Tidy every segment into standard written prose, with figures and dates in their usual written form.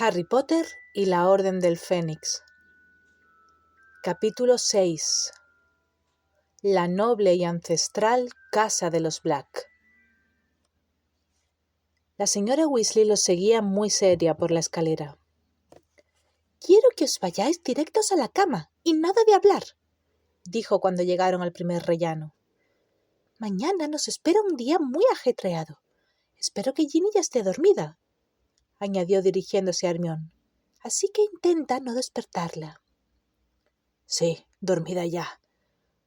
Harry Potter y la Orden del Fénix. Capítulo 6. La noble y ancestral Casa de los Black. La señora Weasley los seguía muy seria por la escalera. «Quiero que os vayáis directos a la cama y nada de hablar», dijo cuando llegaron al primer rellano. «Mañana nos espera un día muy ajetreado. Espero que Ginny ya esté dormida», añadió dirigiéndose a Hermione. «Así que intenta no despertarla». «Sí, dormida ya»,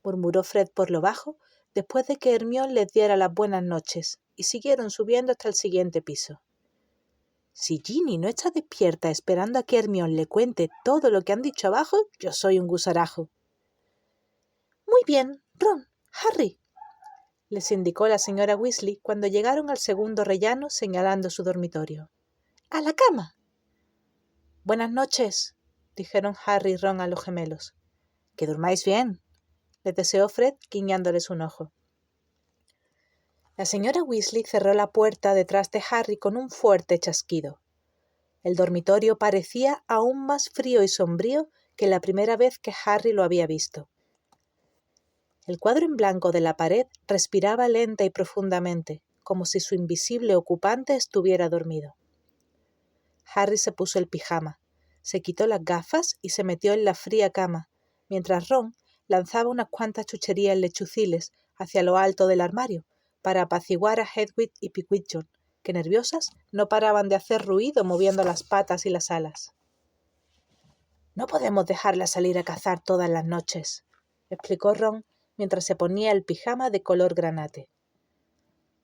murmuró Fred por lo bajo, después de que Hermione les diera las buenas noches, y siguieron subiendo hasta el siguiente piso. Si Ginny no está despierta esperando a que Hermione le cuente todo lo que han dicho abajo, yo soy un gusarajo. «Muy bien, Ron, Harry», les indicó la señora Weasley cuando llegaron al segundo rellano señalando su dormitorio. «¡A la cama!». «Buenas noches», dijeron Harry y Ron a los gemelos. «Que durmáis bien», les deseó Fred guiñándoles un ojo. La señora Weasley cerró la puerta detrás de Harry con un fuerte chasquido. El dormitorio parecía aún más frío y sombrío que la primera vez que Harry lo había visto. El cuadro en blanco de la pared respiraba lenta y profundamente, como si su invisible ocupante estuviera dormido. Harry se puso el pijama, se quitó las gafas y se metió en la fría cama, mientras Ron lanzaba unas cuantas chucherías lechuciles hacia lo alto del armario para apaciguar a Hedwig y Pigwidgeon, que nerviosas no paraban de hacer ruido moviendo las patas y las alas. «No podemos dejarla salir a cazar todas las noches», explicó Ron mientras se ponía el pijama de color granate.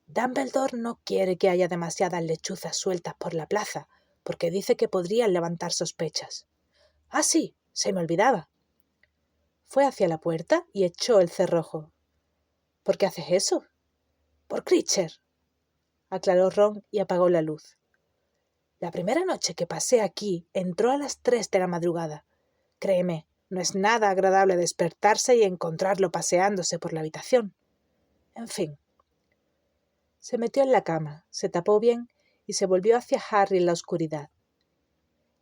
«Dumbledore no quiere que haya demasiadas lechuzas sueltas por la plaza, porque dice que podrían levantar sospechas. ¡Ah, sí! Se me olvidaba». Fue hacia la puerta y echó el cerrojo. «¿Por qué haces eso?» «Por Critcher», aclaró Ron y apagó la luz. «La primera noche que pasé aquí entró a las 3 de la madrugada. Créeme, no es nada agradable despertarse y encontrarlo paseándose por la habitación. En fin». Se metió en la cama, se tapó bien y se volvió hacia Harry en la oscuridad.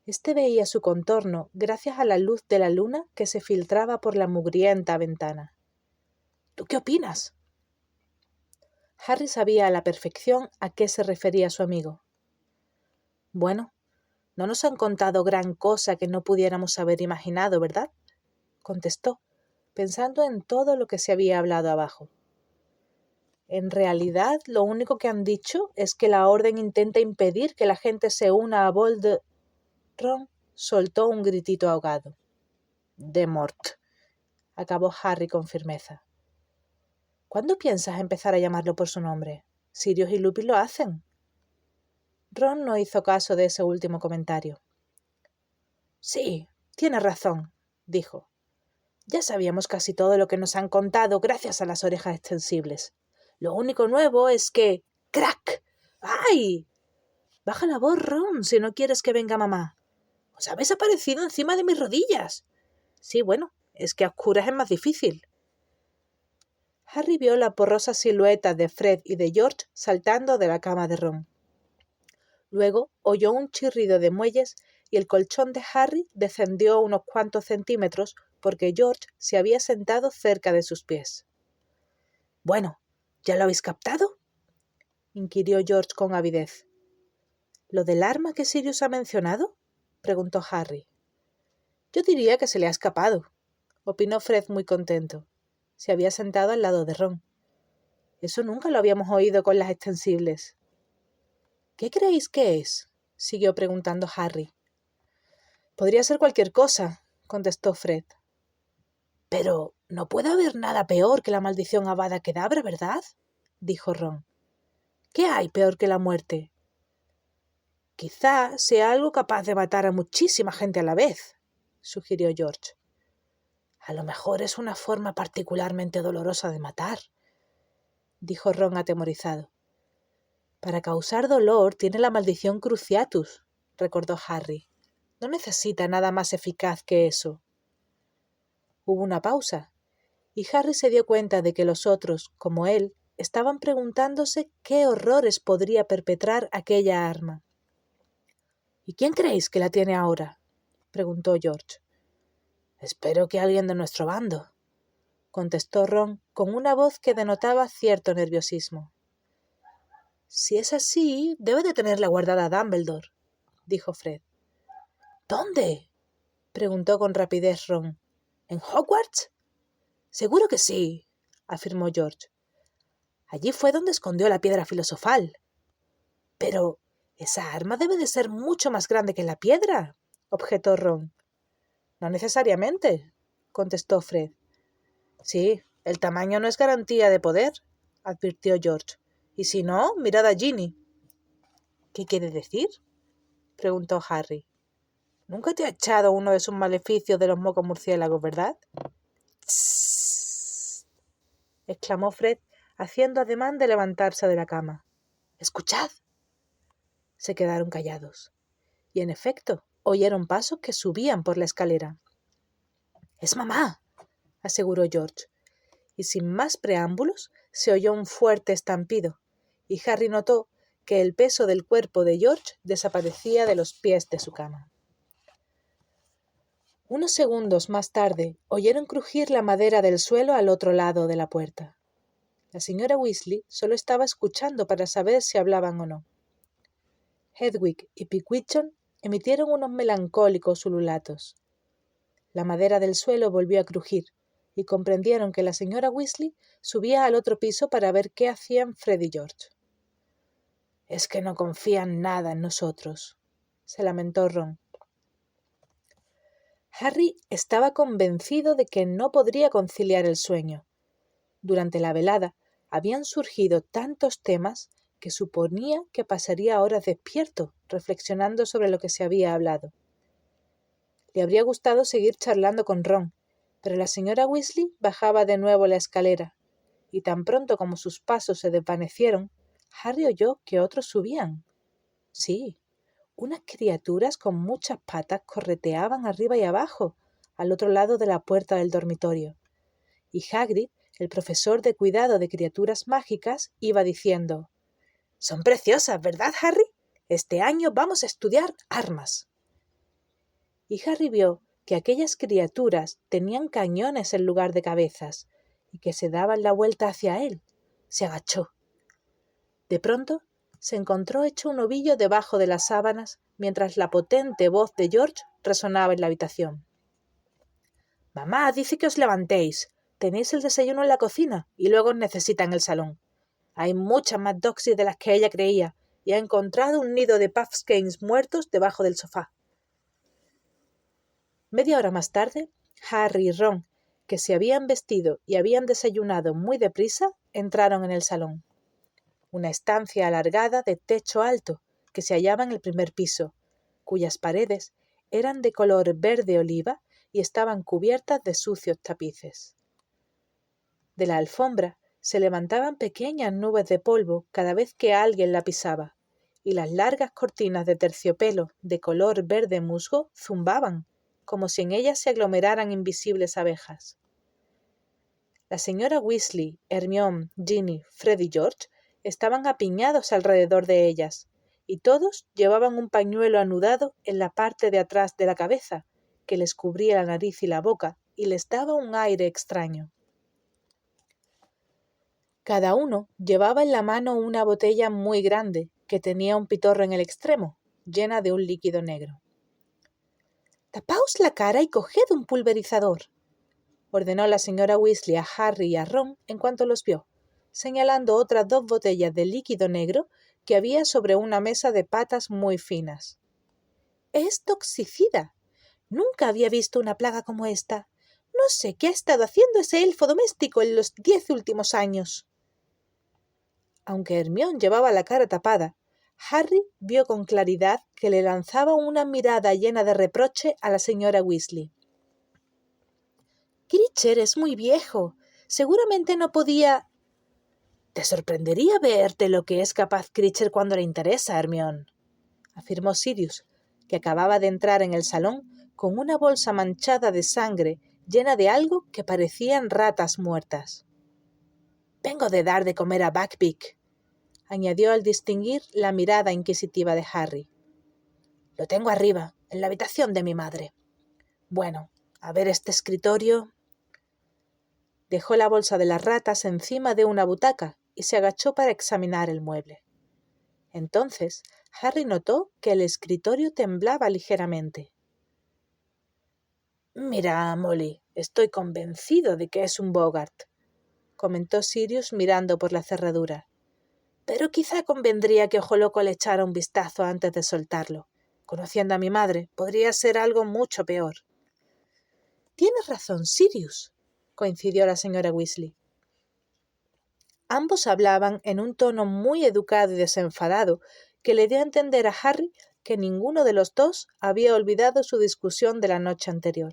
Este veía su contorno gracias a la luz de la luna que se filtraba por la mugrienta ventana. «¿Tú qué opinas?». Harry sabía a la perfección a qué se refería su amigo. «Bueno, no nos han contado gran cosa que no pudiéramos haber imaginado, ¿verdad?», contestó, pensando en todo lo que se había hablado abajo. «En realidad, lo único que han dicho es que la Orden intenta impedir que la gente se una a Ron soltó un gritito ahogado. «Demort», acabó Harry con firmeza. «¿Cuándo piensas empezar a llamarlo por su nombre? Sirius y Lupin lo hacen». Ron no hizo caso de ese último comentario. «Sí, tienes razón», dijo. «Ya sabíamos casi todo lo que nos han contado gracias a las orejas extensibles. Lo único nuevo es que... ¡Crack! ¡Ay! Baja la voz, Ron, si no quieres que venga mamá. Os habéis aparecido encima de mis rodillas». «Sí, bueno, es que a oscuras es más difícil». Harry vio la borrosa silueta de Fred y de George saltando de la cama de Ron. Luego oyó un chirrido de muelles y el colchón de Harry descendió unos cuantos centímetros porque George se había sentado cerca de sus pies. «Bueno, ¿ya lo habéis captado?», inquirió George con avidez. «¿Lo del arma que Sirius ha mencionado?», preguntó Harry. «Yo diría que se le ha escapado», opinó Fred muy contento. Se había sentado al lado de Ron. «Eso nunca lo habíamos oído con las extensibles». «¿Qué creéis que es?», siguió preguntando Harry. «Podría ser cualquier cosa», contestó Fred. «Pero no puede haber nada peor que la maldición Avada Kedavra, ¿verdad?», dijo Ron. «¿Qué hay peor que la muerte?». «Quizá sea algo capaz de matar a muchísima gente a la vez», sugirió George. «A lo mejor es una forma particularmente dolorosa de matar», dijo Ron atemorizado. «Para causar dolor tiene la maldición Cruciatus», recordó Harry. «No necesita nada más eficaz que eso». Hubo una pausa, y Harry se dio cuenta de que los otros, como él, estaban preguntándose qué horrores podría perpetrar aquella arma. ¿Y quién creéis que la tiene ahora?, preguntó George. Espero que alguien de nuestro bando, contestó Ron con una voz que denotaba cierto nerviosismo. Si es así, debe de tenerla guardada Dumbledore, dijo Fred. ¿Dónde?, preguntó con rapidez Ron. ¿En Hogwarts? Seguro que sí, afirmó George. Allí fue donde escondió la piedra filosofal. Pero esa arma debe de ser mucho más grande que la piedra, objetó Ron. No necesariamente, contestó Fred. Sí, el tamaño no es garantía de poder, advirtió George. Y si no, mirad a Ginny. ¿Qué quiere decir?, preguntó Harry. Nunca te ha echado uno de sus maleficios de los mocos murciélagos, ¿verdad? ¡Tss! Exclamó Fred, haciendo ademán de levantarse de la cama. ¡Escuchad! Se quedaron callados, y en efecto oyeron pasos que subían por la escalera. —¡Es mamá!, aseguró George, y sin más preámbulos se oyó un fuerte estampido, y Harry notó que el peso del cuerpo de George desaparecía de los pies de su cama. Unos segundos más tarde oyeron crujir la madera del suelo al otro lado de la puerta. La señora Weasley solo estaba escuchando para saber si hablaban o no. Hedwig y Pigwidgeon emitieron unos melancólicos ululatos. La madera del suelo volvió a crujir, y comprendieron que la señora Weasley subía al otro piso para ver qué hacían Fred y George. «Es que no confían nada en nosotros», se lamentó Ron. Harry estaba convencido de que no podría conciliar el sueño. Durante la velada habían surgido tantos temas que suponía que pasaría horas despierto, reflexionando sobre lo que se había hablado. Le habría gustado seguir charlando con Ron, pero la señora Weasley bajaba de nuevo la escalera, y tan pronto como sus pasos se desvanecieron, Harry oyó que otros subían. Sí, unas criaturas con muchas patas correteaban arriba y abajo, al otro lado de la puerta del dormitorio, y Hagrid, el profesor de cuidado de criaturas mágicas, iba diciendo: «Son preciosas, ¿verdad, Harry? Este año vamos a estudiar armas». Y Harry vio que aquellas criaturas tenían cañones en lugar de cabezas y que se daban la vuelta hacia él. Se agachó. De pronto se encontró hecho un ovillo debajo de las sábanas mientras la potente voz de George resonaba en la habitación. «Mamá dice que os levantéis. Tenéis el desayuno en la cocina y luego os necesita en el salón. Hay muchas más Doxies de las que ella creía y ha encontrado un nido de Puffskeins muertos debajo del sofá». Media hora más tarde, Harry y Ron, que se habían vestido y habían desayunado muy deprisa, entraron en el salón. Una estancia alargada de techo alto que se hallaba en el primer piso, cuyas paredes eran de color verde oliva y estaban cubiertas de sucios tapices. De la alfombra se levantaban pequeñas nubes de polvo cada vez que alguien la pisaba, y las largas cortinas de terciopelo de color verde musgo zumbaban, como si en ellas se aglomeraran invisibles abejas. La señora Weasley, Hermione, Ginny, Fred y George estaban apiñados alrededor de ellas, y todos llevaban un pañuelo anudado en la parte de atrás de la cabeza, que les cubría la nariz y la boca, y les daba un aire extraño. Cada uno llevaba en la mano una botella muy grande, que tenía un pitorro en el extremo, llena de un líquido negro. «Tapaos la cara y coged un pulverizador», ordenó la señora Weasley a Harry y a Ron en cuanto los vio, señalando otras 2 botellas de líquido negro que había sobre una mesa de patas muy finas. «Es toxicida. Nunca había visto una plaga como esta. No sé qué ha estado haciendo ese elfo doméstico en los 10 últimos años». Aunque Hermione llevaba la cara tapada, Harry vio con claridad que le lanzaba una mirada llena de reproche a la señora Weasley. «Critcher es muy viejo. Seguramente no podía...» «Te sorprendería ver de lo que es capaz Critcher cuando le interesa, Hermione», afirmó Sirius, que acababa de entrar en el salón con una bolsa manchada de sangre llena de algo que parecían ratas muertas. «Vengo de dar de comer a Buckbeak», añadió al distinguir la mirada inquisitiva de Harry. Lo tengo arriba, en la habitación de mi madre. Bueno, a ver este escritorio. Dejó la bolsa de las ratas encima de una butaca y se agachó para examinar el mueble. Entonces, Harry notó que el escritorio temblaba ligeramente. «Mira, Molly, estoy convencido de que es un Boggart», comentó Sirius mirando por la cerradura. «Pero quizá convendría que Ojo Loco le echara un vistazo antes de soltarlo. Conociendo a mi madre, podría ser algo mucho peor». «Tienes razón, Sirius», coincidió la señora Weasley. Ambos hablaban en un tono muy educado y desenfadado que le dio a entender a Harry que ninguno de los dos había olvidado su discusión de la noche anterior.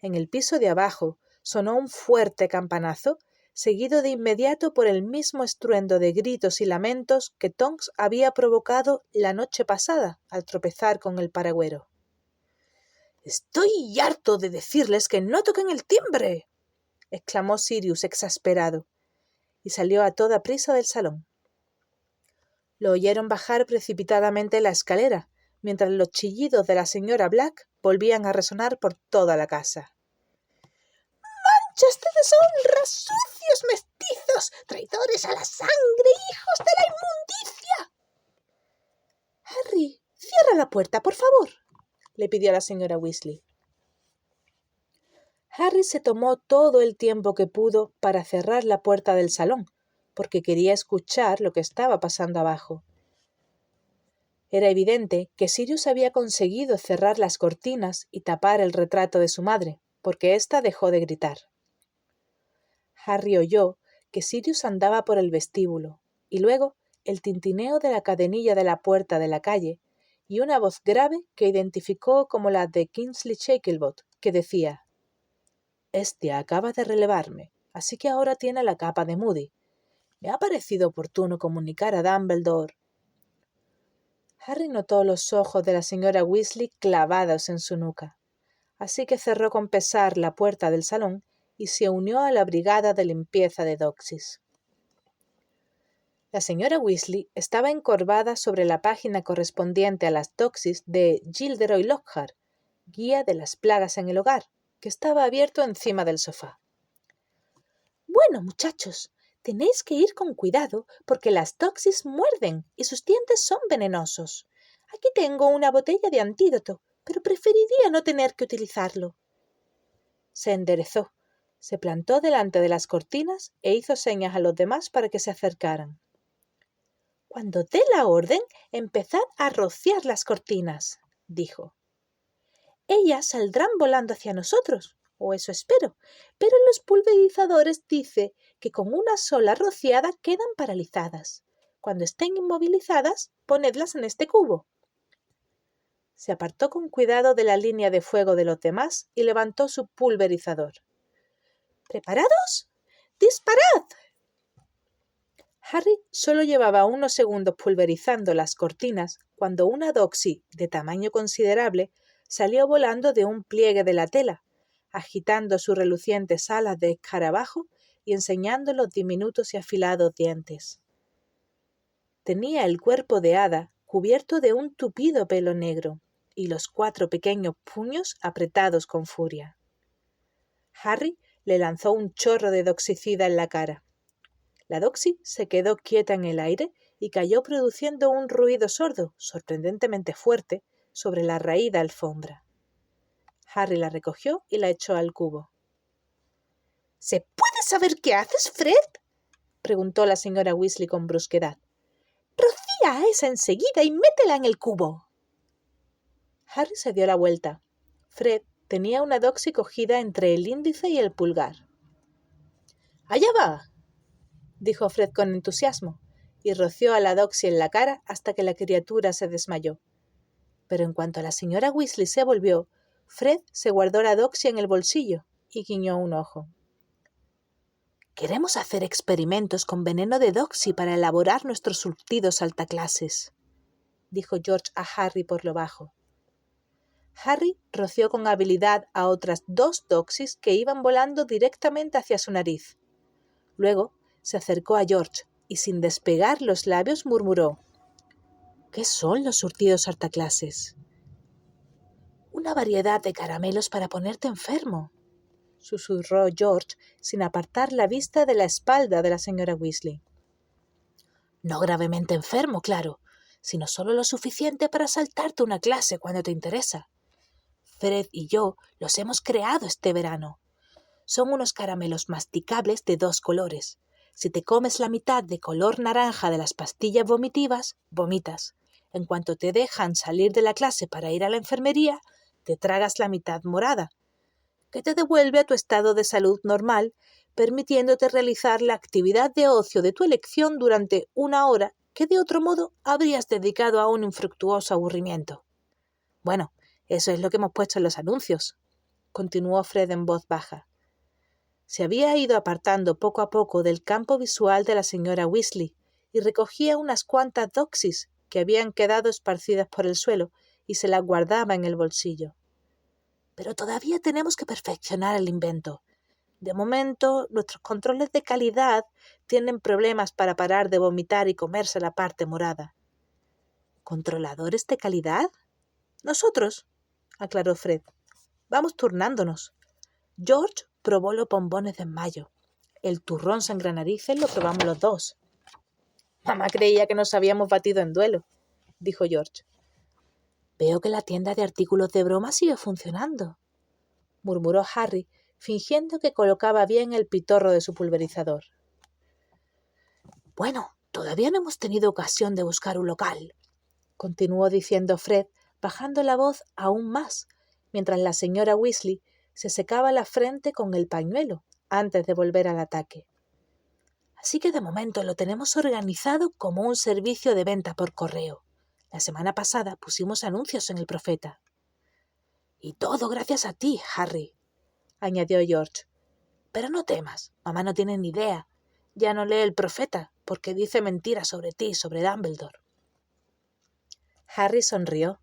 En el piso de abajo sonó un fuerte campanazo, seguido de inmediato por el mismo estruendo de gritos y lamentos que Tonks había provocado la noche pasada al tropezar con el paragüero. «Estoy harto de decirles que no toquen el timbre», exclamó Sirius exasperado, y salió a toda prisa del salón. Lo oyeron bajar precipitadamente la escalera, mientras los chillidos de la señora Black volvían a resonar por toda la casa. «¡Manchas de deshonra, sucios mestizos, traidores a la sangre, hijos de la inmundicia!» «Harry, cierra la puerta, por favor», le pidió la señora Weasley. Harry se tomó todo el tiempo que pudo para cerrar la puerta del salón, porque quería escuchar lo que estaba pasando abajo. Era evidente que Sirius había conseguido cerrar las cortinas y tapar el retrato de su madre, porque ésta dejó de gritar. Harry oyó que Sirius andaba por el vestíbulo, y luego el tintineo de la cadenilla de la puerta de la calle, y una voz grave que identificó como la de Kingsley Shacklebolt, que decía: «Este acaba de relevarme, así que ahora tiene la capa de Moody. Me ha parecido oportuno comunicar a Dumbledore». Harry notó los ojos de la señora Weasley clavados en su nuca, así que cerró con pesar la puerta del salón y se unió a la brigada de limpieza de Doxys. La señora Weasley estaba encorvada sobre la página correspondiente a las Doxys de Gilderoy Lockhart, guía de las plagas en el hogar, que estaba abierto encima del sofá. «Bueno, muchachos, tenéis que ir con cuidado porque las Doxys muerden y sus dientes son venenosos. Aquí tengo una botella de antídoto, pero preferiría no tener que utilizarlo». Se enderezó, se plantó delante de las cortinas e hizo señas a los demás para que se acercaran. «Cuando dé la orden, empezad a rociar las cortinas», dijo. «Ellas saldrán volando hacia nosotros, o eso espero, pero los pulverizadores dice que con una sola rociada quedan paralizadas. Cuando estén inmovilizadas, ponedlas en este cubo». Se apartó con cuidado de la línea de fuego de los demás y levantó su pulverizador. «¿Preparados? ¡Disparad!». Harry solo llevaba unos segundos pulverizando las cortinas cuando una Doxy de tamaño considerable salió volando de un pliegue de la tela, agitando sus relucientes alas de escarabajo y enseñando los diminutos y afilados dientes. Tenía el cuerpo de hada cubierto de un tupido pelo negro y los 4 pequeños puños apretados con furia. Harry le lanzó un chorro de doxicida en la cara. La Doxy se quedó quieta en el aire y cayó produciendo un ruido sordo, sorprendentemente fuerte, sobre la raída alfombra. Harry la recogió y la echó al cubo. «¿Se puede saber qué haces, Fred?», preguntó la señora Weasley con brusquedad. «Rocía a esa enseguida y métela en el cubo». Harry se dio la vuelta. Fred tenía una Doxy cogida entre el índice y el pulgar. «¡Allá va!», dijo Fred con entusiasmo, y roció a la Doxy en la cara hasta que la criatura se desmayó. Pero en cuanto la señora Weasley se volvió, Fred se guardó la Doxy en el bolsillo y guiñó un ojo. «Queremos hacer experimentos con veneno de Doxy para elaborar nuestros surtidos altaclases», dijo George a Harry por lo bajo. Harry roció con habilidad a otras 2 Doxys que iban volando directamente hacia su nariz. Luego se acercó a George y sin despegar los labios murmuró: ¿Qué son los surtidos hartaclases? Una variedad de caramelos para ponerte enfermo, susurró George sin apartar la vista de la espalda de la señora Weasley. No gravemente enfermo, claro, sino solo lo suficiente para saltarte una clase cuando te interesa. Fred y yo los hemos creado este verano. Son unos caramelos masticables de 2 colores. Si te comes la mitad de color naranja de las pastillas vomitivas, vomitas. En cuanto te dejan salir de la clase para ir a la enfermería, te tragas la mitad morada, que te devuelve a tu estado de salud normal, permitiéndote realizar la actividad de ocio de tu elección durante 1 hora que de otro modo habrías dedicado a un infructuoso aburrimiento. Bueno, eso es lo que hemos puesto en los anuncios, continuó Fred en voz baja. Se había ido apartando poco a poco del campo visual de la señora Weasley y recogía unas cuantas doxis que habían quedado esparcidas por el suelo y se las guardaba en el bolsillo. Pero todavía tenemos que perfeccionar el invento. De momento, nuestros controles de calidad tienen problemas para parar de vomitar y comerse la parte morada. ¿Controladores de calidad? Nosotros, aclaró Fred. Vamos turnándonos. George probó los bombones de mayo. El turrón sangranarices lo probamos los 2. Mamá creía que nos habíamos batido en duelo, dijo George. Veo que la tienda de artículos de broma sigue funcionando, murmuró Harry, fingiendo que colocaba bien el pitorro de su pulverizador. Bueno, todavía no hemos tenido ocasión de buscar un local, continuó diciendo Fred, bajando la voz aún más, mientras la señora Weasley se secaba la frente con el pañuelo antes de volver al ataque. Así que de momento lo tenemos organizado como un servicio de venta por correo. La semana pasada pusimos anuncios en el Profeta. Y todo gracias a ti, Harry, añadió George. Pero no temas, mamá no tiene ni idea. Ya no lee el Profeta porque dice mentiras sobre ti y sobre Dumbledore. Harry sonrió.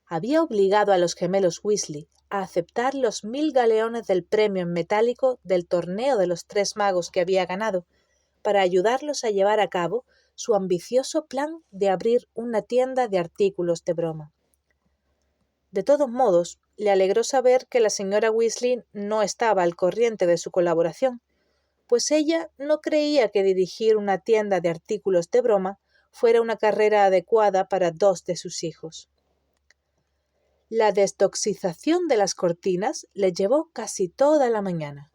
Había obligado a los gemelos Weasley a aceptar los 1000 galeones del premio en metálico del torneo de los 3 magos que había ganado, para ayudarlos a llevar a cabo su ambicioso plan de abrir una tienda de artículos de broma. De todos modos, le alegró saber que la señora Weasley no estaba al corriente de su colaboración, pues ella no creía que dirigir una tienda de artículos de broma fuera una carrera adecuada para 2 de sus hijos. La destoxización de las cortinas le llevó casi toda la mañana.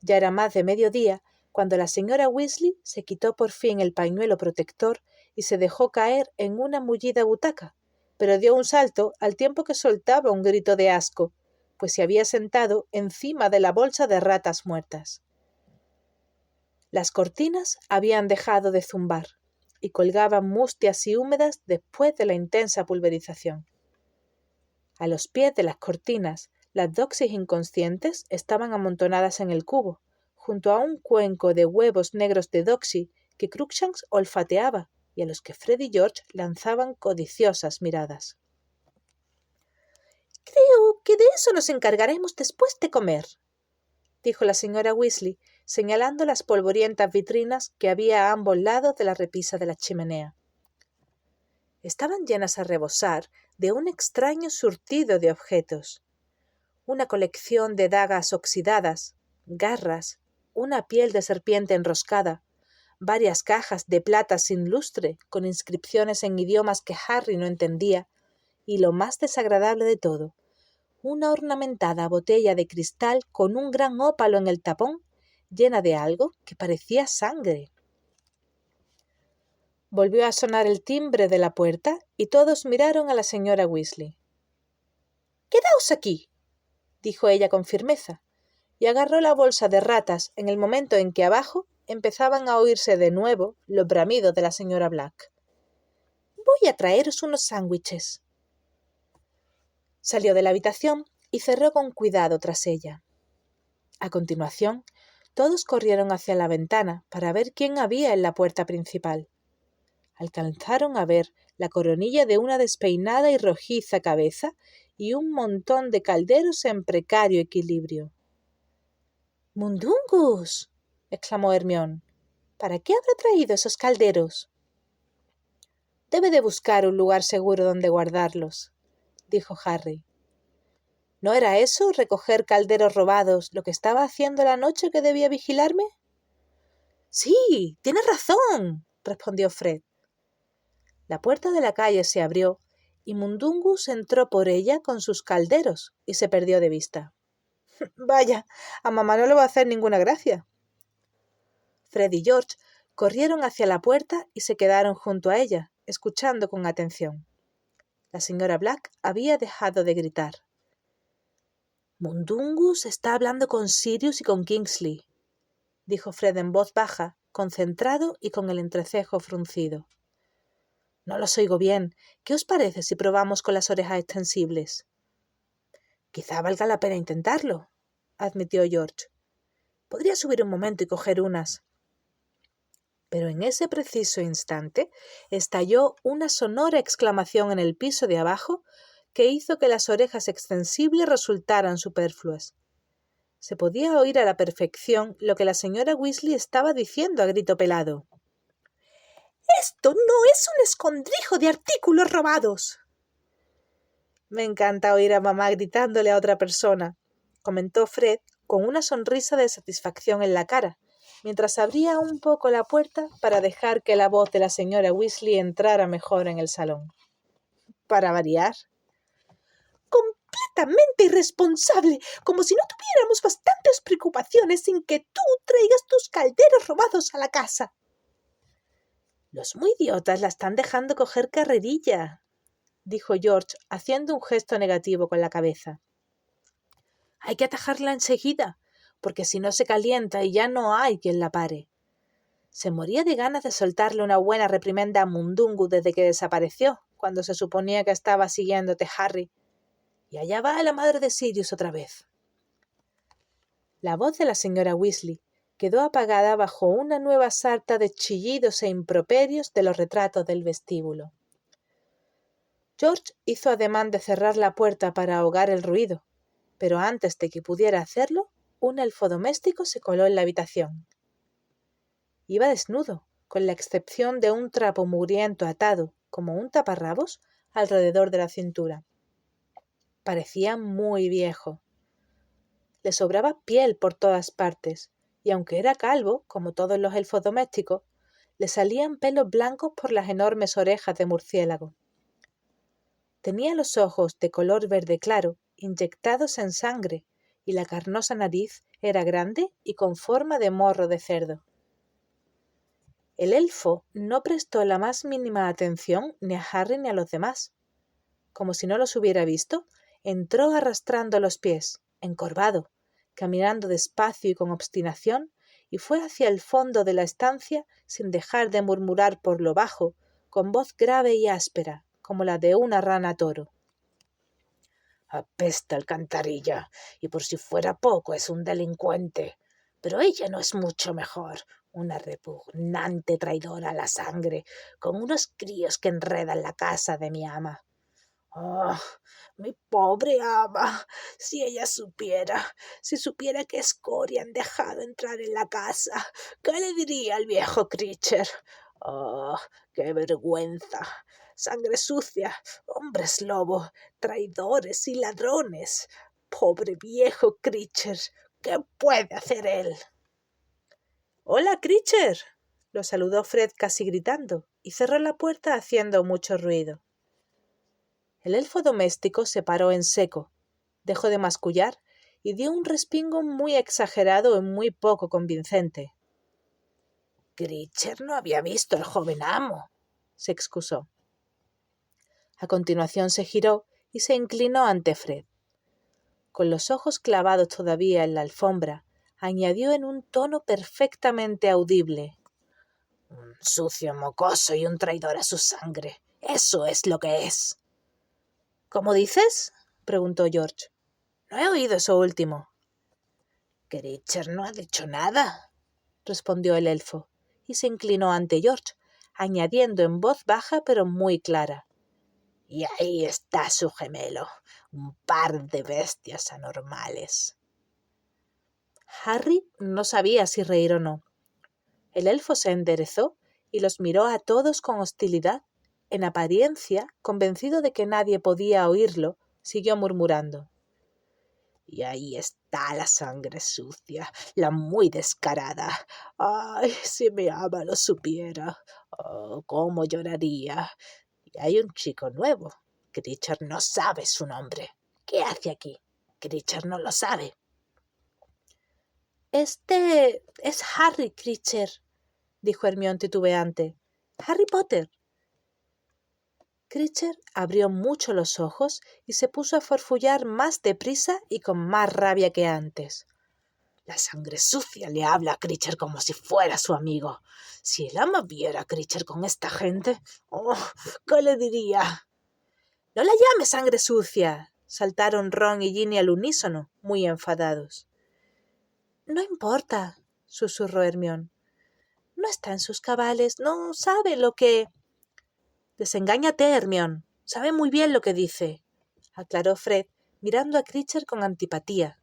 Ya era más de mediodía cuando la señora Weasley se quitó por fin el pañuelo protector y se dejó caer en una mullida butaca, pero dio un salto al tiempo que soltaba un grito de asco, pues se había sentado encima de la bolsa de ratas muertas. Las cortinas habían dejado de zumbar y colgaban mustias y húmedas después de la intensa pulverización. A los pies de las cortinas, las doxis inconscientes estaban amontonadas en el cubo, junto a un cuenco de huevos negros de doxy que Crookshanks olfateaba y a los que Fred y George lanzaban codiciosas miradas. «Creo que de eso nos encargaremos después de comer», dijo la señora Weasley, señalando las polvorientas vitrinas que había a ambos lados de la repisa de la chimenea. Estaban llenas a rebosar de un extraño surtido de objetos. Una colección de dagas oxidadas, garras, una piel de serpiente enroscada, varias cajas de plata sin lustre con inscripciones en idiomas que Harry no entendía, y lo más desagradable de todo, una ornamentada botella de cristal con un gran ópalo en el tapón, llena de algo que parecía sangre. Volvió a sonar el timbre de la puerta y todos miraron a la señora Weasley. «¡Quedaos aquí!», dijo ella con firmeza, y agarró la bolsa de ratas en el momento en que abajo empezaban a oírse de nuevo los bramidos de la señora Black. «Voy a traeros unos sándwiches». Salió de la habitación y cerró con cuidado tras ella. A continuación, todos corrieron hacia la ventana para ver quién había en la puerta principal. Alcanzaron a ver la coronilla de una despeinada y rojiza cabeza y un montón de calderos en precario equilibrio. «¡Mundungus!», exclamó Hermione. «¿Para qué habrá traído esos calderos?». Debe de buscar un lugar seguro donde guardarlos, dijo Harry. ¿No era eso, recoger calderos robados, lo que estaba haciendo la noche que debía vigilarme? Sí, tienes razón, respondió Fred. La puerta de la calle se abrió y Mundungus entró por ella con sus calderos y se perdió de vista. Vaya, a mamá no le va a hacer ninguna gracia. Fred y George corrieron hacia la puerta y se quedaron junto a ella, escuchando con atención. La señora Black había dejado de gritar. Mundungus está hablando con Sirius y con Kingsley, dijo Fred en voz baja, concentrado y con el entrecejo fruncido. No los oigo bien. ¿Qué os parece si probamos con las orejas extensibles? Quizá valga la pena intentarlo, admitió George. Podría subir un momento y coger unas. Pero en ese preciso instante estalló una sonora exclamación en el piso de abajo que hizo que las orejas extensibles resultaran superfluas. Se podía oír a la perfección lo que la señora Weasley estaba diciendo a grito pelado. «¡Esto no es un escondrijo de artículos robados!» «Me encanta oír a mamá gritándole a otra persona», comentó Fred con una sonrisa de satisfacción en la cara, mientras abría un poco la puerta para dejar que la voz de la señora Weasley entrara mejor en el salón. «Para variar». «Completamente irresponsable, como si no tuviéramos bastantes preocupaciones sin que tú traigas tus calderos robados a la casa». «Los muy idiotas la están dejando coger carrerilla», dijo George, haciendo un gesto negativo con la cabeza. «Hay que atajarla enseguida, porque si no se calienta y ya no hay quien la pare». Se moría de ganas de soltarle una buena reprimenda a Mundungus desde que desapareció, cuando se suponía que estaba siguiéndote Harry. Y allá va la madre de Sirius otra vez. La voz de la señora Weasley quedó apagada bajo una nueva sarta de chillidos e improperios de los retratos del vestíbulo. George hizo ademán de cerrar la puerta para ahogar el ruido, pero antes de que pudiera hacerlo, un elfo doméstico se coló en la habitación. Iba desnudo, con la excepción de un trapo mugriento atado, como un taparrabos, alrededor de la cintura. Parecía muy viejo. Le sobraba piel por todas partes, y aunque era calvo, como todos los elfos domésticos, le salían pelos blancos por las enormes orejas de murciélago. Tenía los ojos de color verde claro, inyectados en sangre, y la carnosa nariz era grande y con forma de morro de cerdo. El elfo no prestó la más mínima atención ni a Harry ni a los demás. Como si no los hubiera visto, entró arrastrando los pies, encorvado, caminando despacio y con obstinación, y fue hacia el fondo de la estancia sin dejar de murmurar por lo bajo, con voz grave y áspera, como la de una rana toro. «Apesta alcantarilla, y por si fuera poco es un delincuente. Pero ella no es mucho mejor, una repugnante traidora a la sangre, con unos críos que enredan la casa de mi ama. ¡Oh, mi pobre ama! Si ella supiera, si supiera qué escoria han dejado entrar en la casa, ¿qué le diría al viejo Critcher? ¡Oh, qué vergüenza! Sangre sucia, hombres lobo, traidores y ladrones. Pobre viejo Critcher, ¿qué puede hacer él?» «¡Hola, Critcher!», lo saludó Fred casi gritando, y cerró la puerta haciendo mucho ruido. El elfo doméstico se paró en seco, dejó de mascullar y dio un respingo muy exagerado y muy poco convincente. «Critcher no había visto al joven amo», se excusó. A continuación se giró y se inclinó ante Fred. Con los ojos clavados todavía en la alfombra, añadió en un tono perfectamente audible: «Un sucio mocoso y un traidor a su sangre. Eso es lo que es». «¿Cómo dices?», preguntó George. «No he oído eso último». «Critcher no ha dicho nada», respondió el elfo, y se inclinó ante George, añadiendo en voz baja pero muy clara: «Y ahí está su gemelo, un par de bestias anormales». Harry no sabía si reír o no. El elfo se enderezó y los miró a todos con hostilidad en apariencia, convencido de que nadie podía oírlo, siguió murmurando. Y ahí está la sangre sucia, la muy descarada. Ay, si mi ama lo supiera. Oh, cómo lloraría. Y hay un chico nuevo. Creature no sabe su nombre. ¿Qué hace aquí? Creature no lo sabe. Este es Harry, Creature, dijo Hermione titubeante. Harry Potter. Creature abrió mucho los ojos y se puso a farfullar más deprisa y con más rabia que antes. La sangre sucia le habla a Creature como si fuera su amigo. Si el ama viera a Creature con esta gente, oh, ¿qué le diría? —¡No la llames sangre sucia! —saltaron Ron y Ginny al unísono, muy enfadados. —No importa —susurró Hermione—. No está en sus cabales, no sabe lo que... —Desengáñate, Hermione. Sabe muy bien lo que dice —aclaró Fred, mirando a Creature con antipatía.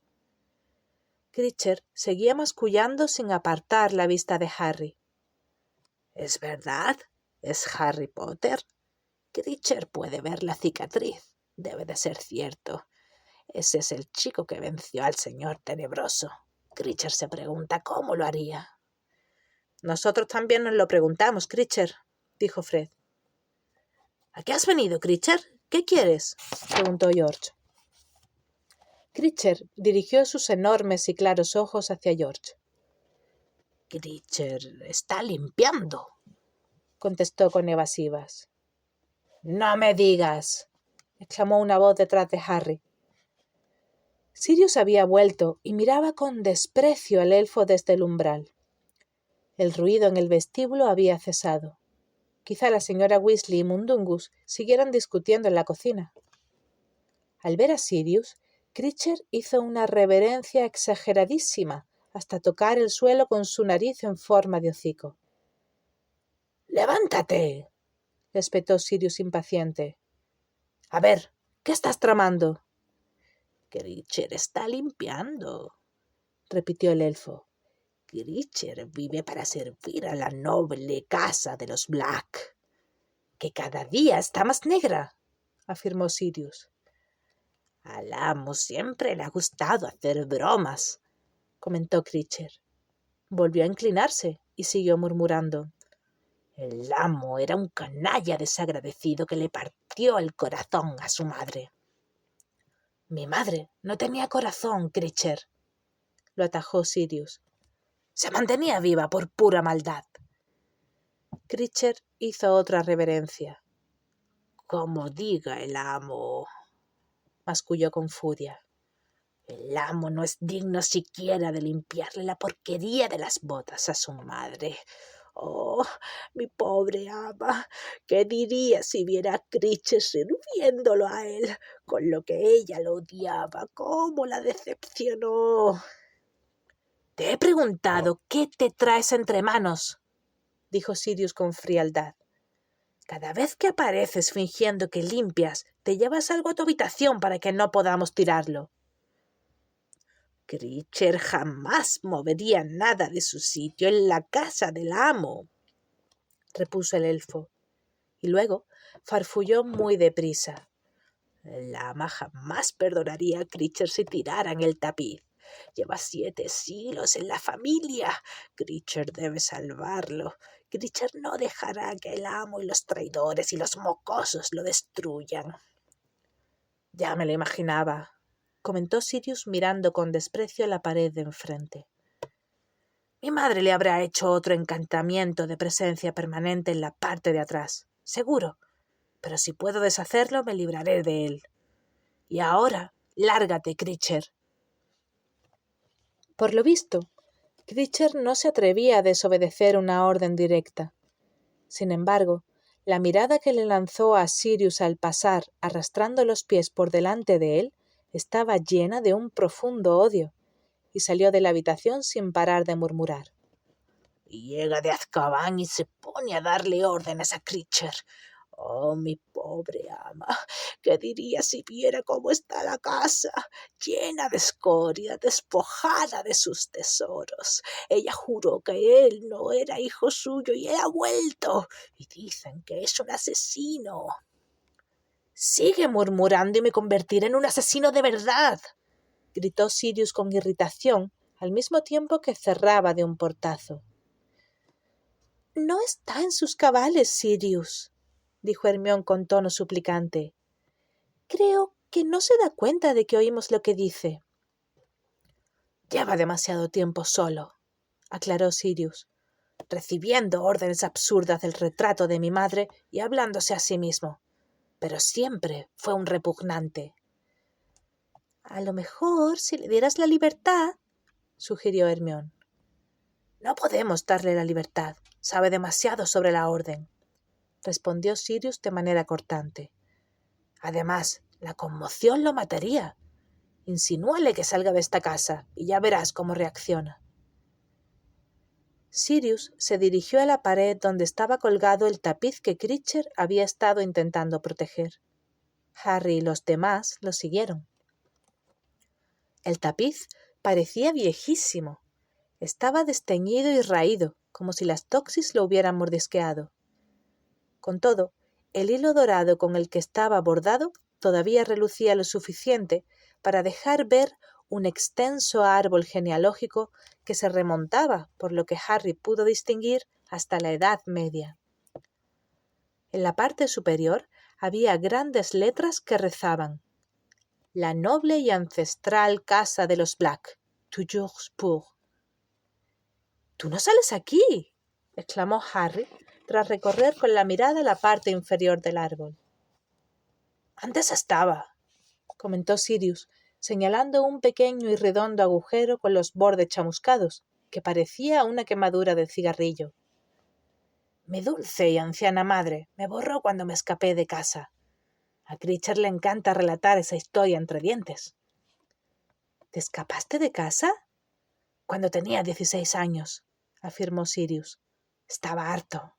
Creature seguía mascullando sin apartar la vista de Harry. —¿Es verdad? ¿Es Harry Potter? Creature puede ver la cicatriz. Debe de ser cierto. Ese es el chico que venció al señor tenebroso. Creature se pregunta cómo lo haría. —Nosotros también nos lo preguntamos, Creature —dijo Fred. —¿A qué has venido, Creature? ¿Qué quieres? —preguntó George. Creature dirigió sus enormes y claros ojos hacia George. —Creature está limpiando —contestó con evasivas. —¡No me digas! —exclamó una voz detrás de Harry. Sirius había vuelto y miraba con desprecio al elfo desde el umbral. El ruido en el vestíbulo había cesado. Quizá la señora Weasley y Mundungus siguieran discutiendo en la cocina. Al ver a Sirius, Creature hizo una reverencia exageradísima hasta tocar el suelo con su nariz en forma de hocico. —¡Levántate! —le espetó Sirius impaciente. —A ver, ¿qué estás tramando? —Creature está limpiando —repitió el elfo. —Creature vive para servir a la noble casa de los Black. —Que cada día está más negra —afirmó Sirius. —Al amo siempre le ha gustado hacer bromas —comentó Creature. Volvió a inclinarse y siguió murmurando. El amo era un canalla desagradecido que le partió el corazón a su madre. —Mi madre no tenía corazón, Creature —lo atajó Sirius—. Se mantenía viva por pura maldad. Creature hizo otra reverencia. —Como diga el amo —masculló con furia—. El amo no es digno siquiera de limpiarle la porquería de las botas a su madre. Oh, mi pobre ama, ¿qué diría si viera a Creature sirviéndolo a él, con lo que ella lo odiaba? ¡Cómo la decepcionó! —Te he preguntado qué te traes entre manos —dijo Sirius con frialdad. Cada vez que apareces fingiendo que limpias, te llevas algo a tu habitación para que no podamos tirarlo. Creature jamás movería nada de su sitio en la casa del amo —repuso el elfo, y luego farfulló muy deprisa. El ama jamás perdonaría a Creature si tiraran el tapiz. Lleva 7 siglos en la familia. Creature debe salvarlo. Creature no dejará que el amo y los traidores y los mocosos lo destruyan. —Ya me lo imaginaba —comentó Sirius mirando con desprecio la pared de enfrente. Mi madre le habrá hecho otro encantamiento de presencia permanente en la parte de atrás, seguro, pero si puedo deshacerlo me libraré de él. Y ahora, lárgate, Creature. Por lo visto, Creature no se atrevía a desobedecer una orden directa. Sin embargo, la mirada que le lanzó a Sirius al pasar, arrastrando los pies por delante de él, estaba llena de un profundo odio, y salió de la habitación sin parar de murmurar. Y llega de Azkaban y se pone a darle órdenes a Creature. Oh, mi pobre ama, ¿Qué diría si viera cómo está la casa? Llena de escoria, despojada de sus tesoros. Ella juró que él no era hijo suyo y él ha vuelto. Y dicen que es un asesino. Sigue murmurando y me convertiré en un asesino de verdad, gritó Sirius con irritación, al mismo tiempo que cerraba de un portazo. No está en sus cabales, Sirius, dijo Hermione con tono suplicante. Creo que no se da cuenta de que oímos lo que dice. Lleva demasiado tiempo solo, aclaró Sirius, recibiendo órdenes absurdas del retrato de mi madre y hablándose a sí mismo. Pero siempre fue un repugnante. A lo mejor, si le dieras la libertad, sugirió Hermione. No podemos darle la libertad. Sabe demasiado sobre la orden, respondió Sirius de manera cortante. Además, la conmoción lo mataría. Insinúale que salga de esta casa y ya verás cómo reacciona. Sirius se dirigió a la pared donde estaba colgado el tapiz que Critcher había estado intentando proteger. Harry y los demás lo siguieron. El tapiz parecía viejísimo. Estaba desteñido y raído, como si las Toxis lo hubieran mordisqueado. Con todo, el hilo dorado con el que estaba bordado todavía relucía lo suficiente para dejar ver un extenso árbol genealógico que se remontaba, por lo que Harry pudo distinguir, hasta la Edad Media. En la parte superior había grandes letras que rezaban: La noble y ancestral casa de los Black, toujours pour. «¡Tú no sales aquí!», exclamó Harry, tras recorrer con la mirada la parte inferior del árbol. «Antes estaba», comentó Sirius, señalando un pequeño y redondo agujero con los bordes chamuscados, que parecía una quemadura de cigarrillo. «Mi dulce y anciana madre me borró cuando me escapé de casa. A Critcher le encanta relatar esa historia entre dientes». «¿Te escapaste de casa?», «Cuando tenía 16 años», afirmó Sirius. «Estaba harto».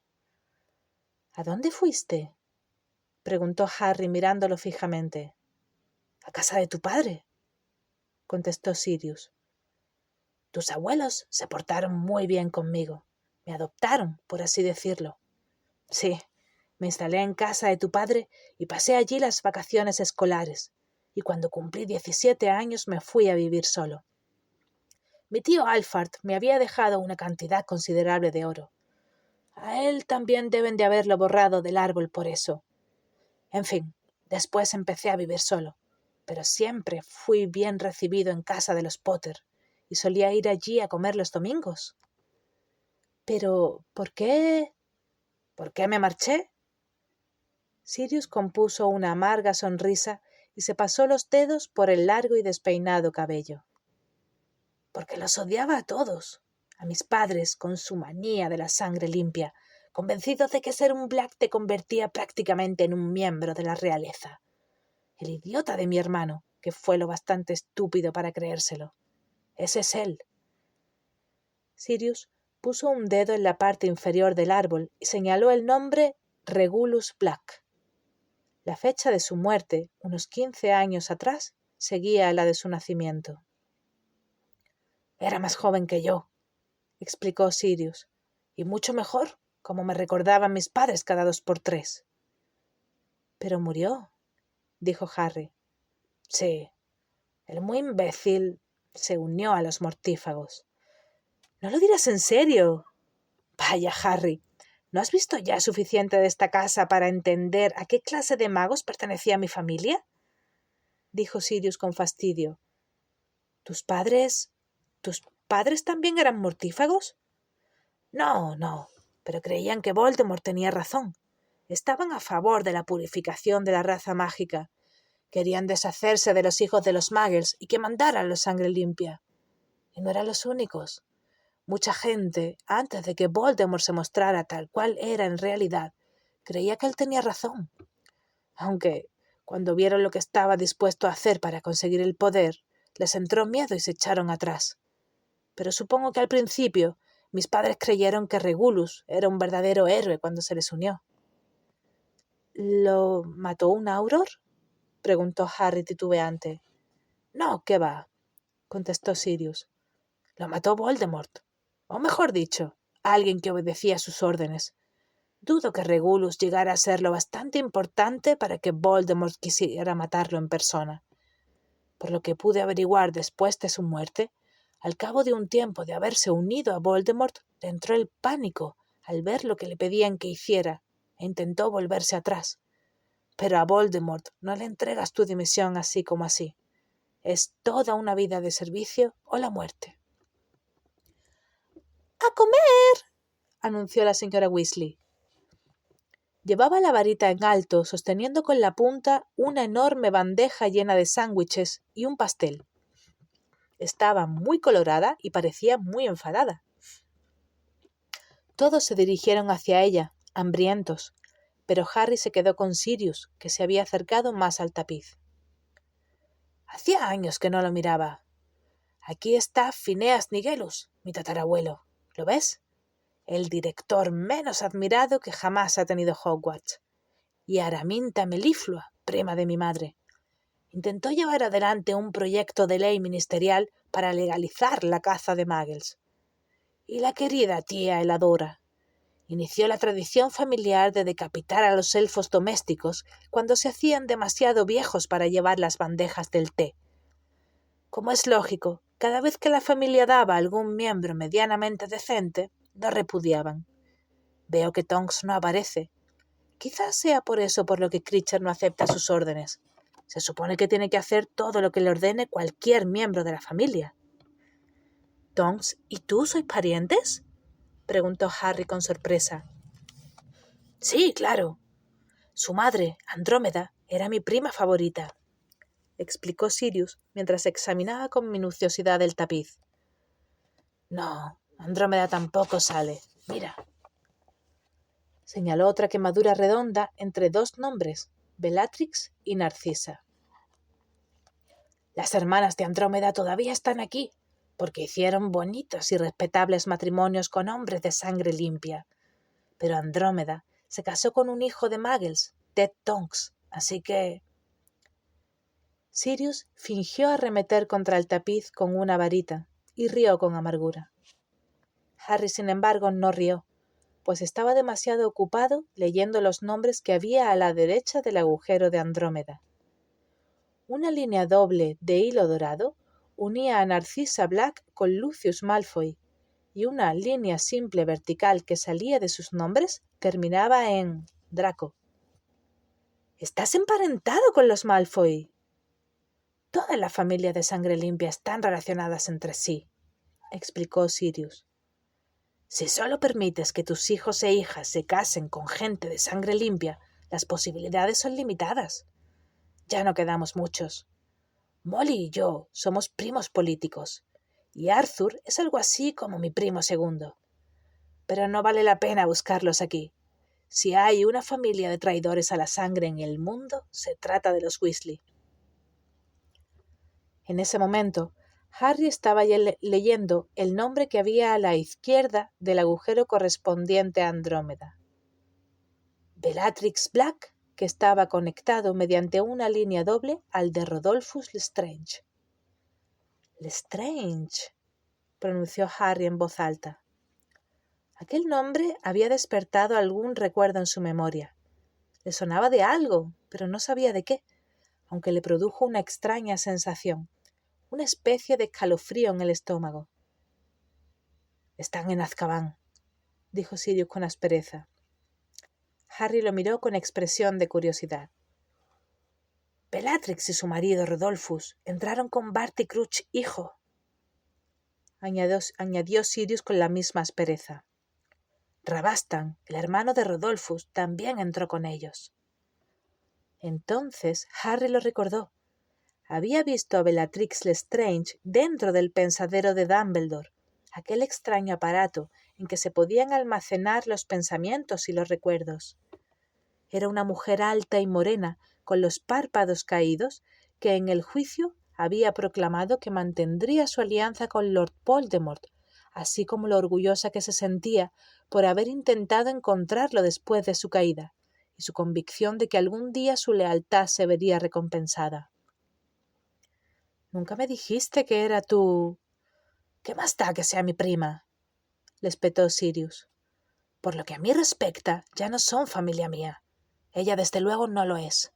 «¿A dónde fuiste?», preguntó Harry mirándolo fijamente. «A casa de tu padre», contestó Sirius. «Tus abuelos se portaron muy bien conmigo. Me adoptaron, por así decirlo. Sí, me instalé en casa de tu padre y pasé allí las vacaciones escolares, y cuando cumplí 17 años me fui a vivir solo. Mi tío Alfred me había dejado una cantidad considerable de oro. A él también deben de haberlo borrado del árbol por eso. En fin, después empecé a vivir solo, pero siempre fui bien recibido en casa de los Potter y solía ir allí a comer los domingos». «Pero, ¿por qué?» «¿Por qué me marché?». Sirius compuso una amarga sonrisa y se pasó los dedos por el largo y despeinado cabello. «Porque los odiaba a todos, a mis padres con su manía de la sangre limpia, convencidos de que ser un Black te convertía prácticamente en un miembro de la realeza. El idiota de mi hermano, que fue lo bastante estúpido para creérselo. Ese es él». Sirius puso un dedo en la parte inferior del árbol y señaló el nombre Regulus Black. La fecha de su muerte, unos 15 años atrás, seguía a la de su nacimiento. «Era más joven que yo», explicó Sirius, «y mucho mejor, como me recordaban mis padres cada 2 por 3. «Pero murió», dijo Harry. «Sí, el muy imbécil se unió a los mortífagos». «No lo dirás en serio». «Vaya, Harry, ¿no has visto ya suficiente de esta casa para entender a qué clase de magos pertenecía mi familia?», dijo Sirius con fastidio. ¿Tus padres también eran mortífagos?» No, pero creían que Voldemort tenía razón. Estaban a favor de la purificación de la raza mágica. Querían deshacerse de los hijos de los Muggles y que mandaran la sangre limpia. Y no eran los únicos. Mucha gente, antes de que Voldemort se mostrara tal cual era en realidad, creía que él tenía razón. Aunque, cuando vieron lo que estaba dispuesto a hacer para conseguir el poder, les entró miedo y se echaron atrás. Pero supongo que al principio mis padres creyeron que Regulus era un verdadero héroe cuando se les unió. ¿Lo mató un Auror?, preguntó Harry titubeante. No, ¿qué va?, contestó Sirius. Lo mató Voldemort. O mejor dicho, alguien que obedecía sus órdenes. Dudo que Regulus llegara a ser lo bastante importante para que Voldemort quisiera matarlo en persona. Por lo que pude averiguar después de su muerte, al cabo de un tiempo de haberse unido a Voldemort, le entró el pánico al ver lo que le pedían que hiciera e intentó volverse atrás. Pero a Voldemort no le entregas tu dimisión así como así. Es toda una vida de servicio o la muerte. ¡A comer!, anunció la señora Weasley. Llevaba la varita en alto, sosteniendo con la punta una enorme bandeja llena de sándwiches y un pastel. Estaba muy colorada y parecía muy enfadada. Todos se dirigieron hacia ella, hambrientos, pero Harry se quedó con Sirius, que se había acercado más al tapiz. Hacía años que no lo miraba. Aquí está Phineas Nigellus, mi tatarabuelo. ¿Lo ves? El director menos admirado que jamás ha tenido Hogwarts. Y Araminta Meliflua, prima de mi madre. Intentó llevar adelante un proyecto de ley ministerial para legalizar la caza de muggles. Y la querida tía Heladora inició la tradición familiar de decapitar a los elfos domésticos cuando se hacían demasiado viejos para llevar las bandejas del té. Como es lógico, cada vez que la familia daba a algún miembro medianamente decente, lo repudiaban. Veo que Tonks no aparece. Quizás sea por eso por lo que Critcher no acepta sus órdenes. Se supone que tiene que hacer todo lo que le ordene cualquier miembro de la familia. ¿Tonks y tú sois parientes?, preguntó Harry con sorpresa. Sí, claro. Su madre, Andrómeda, era mi prima favorita, explicó Sirius mientras examinaba con minuciosidad el tapiz. No, Andrómeda tampoco sale. Mira. Señaló otra quemadura redonda entre dos nombres, Bellatrix y Narcisa. Las hermanas de Andrómeda todavía están aquí, porque hicieron bonitos y respetables matrimonios con hombres de sangre limpia. Pero Andrómeda se casó con un hijo de muggles, Ted Tonks, así que... Sirius fingió arremeter contra el tapiz con una varita y rió con amargura. Harry, sin embargo, no rió, pues estaba demasiado ocupado leyendo los nombres que había a la derecha del agujero de Andrómeda. Una línea doble de hilo dorado unía a Narcisa Black con Lucius Malfoy, y una línea simple vertical que salía de sus nombres terminaba en Draco. ¿Estás emparentado con los Malfoy? Toda la familia de sangre limpia están relacionadas entre sí, explicó Sirius. Si solo permites que tus hijos e hijas se casen con gente de sangre limpia, las posibilidades son limitadas. Ya no quedamos muchos. Molly y yo somos primos políticos, y Arthur es algo así como mi primo segundo. Pero no vale la pena buscarlos aquí. Si hay una familia de traidores a la sangre en el mundo, se trata de los Weasley. En ese momento, Harry estaba leyendo el nombre que había a la izquierda del agujero correspondiente a Andrómeda. Bellatrix Black, que estaba conectado mediante una línea doble al de Rodolphus Lestrange. Lestrange, pronunció Harry en voz alta. Aquel nombre había despertado algún recuerdo en su memoria. Le sonaba de algo, pero no sabía de qué, aunque le produjo una extraña sensación, una especie de escalofrío en el estómago. «Están en Azkaban», dijo Sirius con aspereza. Harry lo miró con expresión de curiosidad. Bellatrix y su marido Rodolphus entraron con Barty Crouch, hijo, añadió Sirius con la misma aspereza. Rabastan, el hermano de Rodolphus, también entró con ellos. Entonces Harry lo recordó. Había visto a Bellatrix Lestrange dentro del pensadero de Dumbledore, aquel extraño aparato en que se podían almacenar los pensamientos y los recuerdos. Era una mujer alta y morena, con los párpados caídos, que en el juicio había proclamado que mantendría su alianza con Lord Voldemort, así como lo orgullosa que se sentía por haber intentado encontrarlo después de su caída, y su convicción de que algún día su lealtad se vería recompensada. «Nunca me dijiste que era tu...» «¿Qué más da que sea mi prima?», le espetó Sirius. «Por lo que a mí respecta, ya no son familia mía. Ella desde luego no lo es.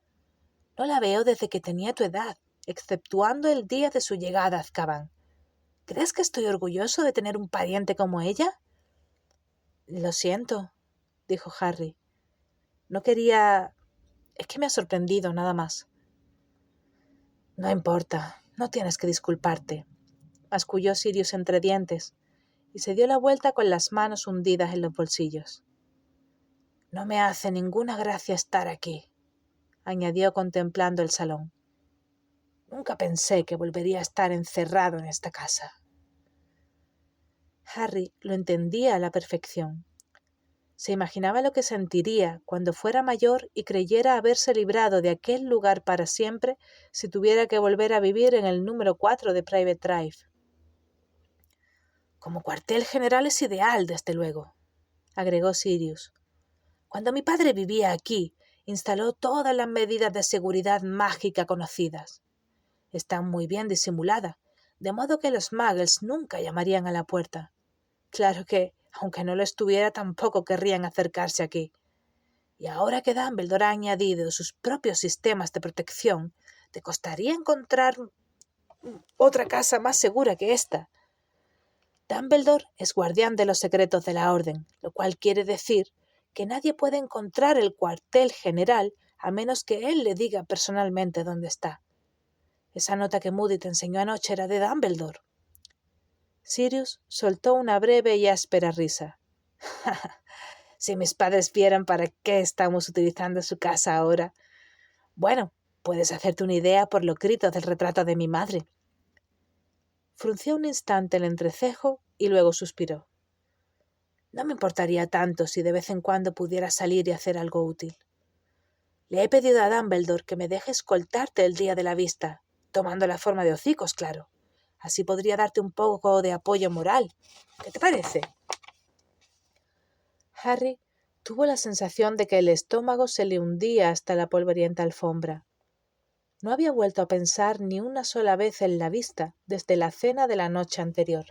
No la veo desde que tenía tu edad, exceptuando el día de su llegada a Azkaban. ¿Crees que estoy orgulloso de tener un pariente como ella?» «Lo siento», dijo Harry. «No quería... Es que me ha sorprendido, nada más». «No importa, no tienes que disculparte», masculló Sirius entre dientes, y se dio la vuelta con las manos hundidas en los bolsillos. «No me hace ninguna gracia estar aquí», añadió contemplando el salón. «Nunca pensé que volvería a estar encerrado en esta casa». Harry lo entendía a la perfección. Se imaginaba lo que sentiría cuando fuera mayor y creyera haberse librado de aquel lugar para siempre si tuviera que volver a vivir en el número 4 de Private Drive. «Como cuartel general es ideal, desde luego», agregó Sirius. «Cuando mi padre vivía aquí, instaló todas las medidas de seguridad mágica conocidas. Están muy bien disimuladas, de modo que los muggles nunca llamarían a la puerta. Claro que, aunque no lo estuviera, tampoco querrían acercarse aquí. Y ahora que Dumbledore ha añadido sus propios sistemas de protección, te costaría encontrar otra casa más segura que esta. Dumbledore es guardián de los secretos de la Orden, lo cual quiere decir que nadie puede encontrar el cuartel general a menos que él le diga personalmente dónde está. Esa nota que Moody te enseñó anoche era de Dumbledore». Sirius soltó una breve y áspera risa. «Si mis padres vieran para qué estamos utilizando su casa ahora. Bueno, puedes hacerte una idea por lo escrito del retrato de mi madre». Frunció un instante el entrecejo y luego suspiró. «No me importaría tanto si de vez en cuando pudiera salir y hacer algo útil. Le he pedido a Dumbledore que me deje escoltarte el día de la vista, tomando la forma de hocicos, claro. Así podría darte un poco de apoyo moral. ¿Qué te parece?» Harry tuvo la sensación de que el estómago se le hundía hasta la polvorienta alfombra. No había vuelto a pensar ni una sola vez en la vista desde la cena de la noche anterior.